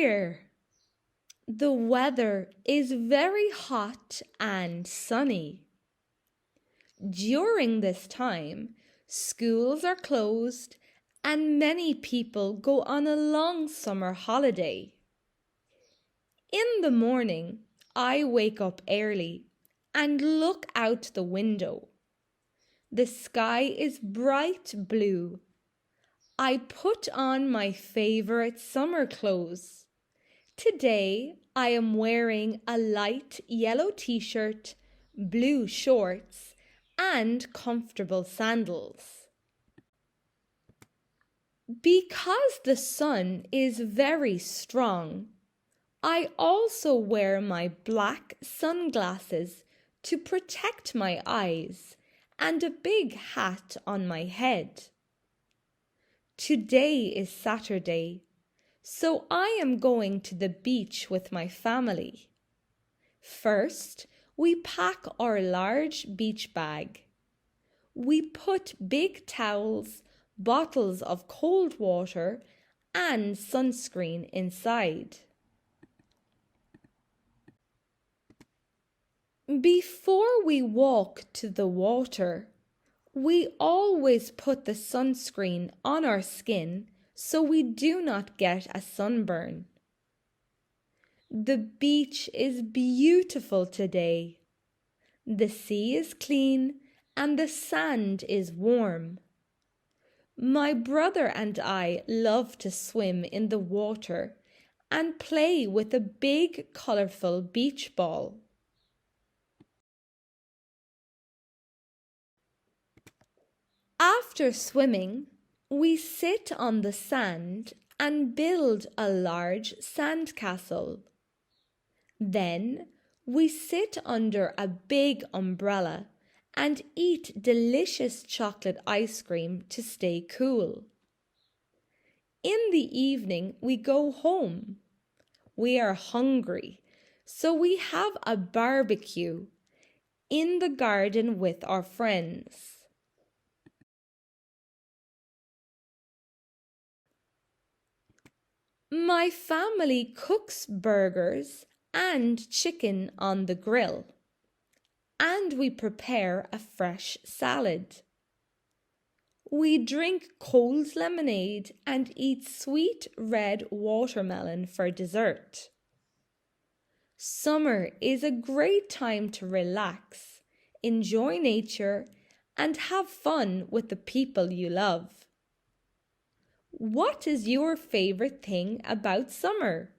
here. The weather is very hot and sunny. During this time, schools are closed and many people go on a long summer holiday. In the morning, I wake up early and look out the window. The sky is bright blue. I put on my favorite summer clothes. Today, I am wearing a light yellow t-shirt, blue shorts, and comfortable sandals. Because the sun is very strong, I also wear my black sunglasses to protect my eyes and a big hat on my head. Today is Saturday, so I am going to the beach with my family. First, we pack our large beach bag. We put big towels, bottles of cold water, and sunscreen inside. Before we walk to the water, we always put the sunscreen on our skin so we do not get a sunburn. The beach is beautiful today. The sea is clean and the sand is warm. My brother and I love to swim in the water and play with a big colourful beach ball. After swimming, we sit on the sand and build a large sandcastle. Then we sit under a big umbrella and eat delicious chocolate ice cream to stay cool. In the evening, we go home. We are hungry, so we have a barbecue in the garden with our friends. My family cooks burgers and chicken on the grill, and we prepare a fresh salad. We drink cold lemonade and eat sweet red watermelon for dessert. Summer is a great time to relax, enjoy nature, and have fun with the people you love. What is your favorite thing about summer?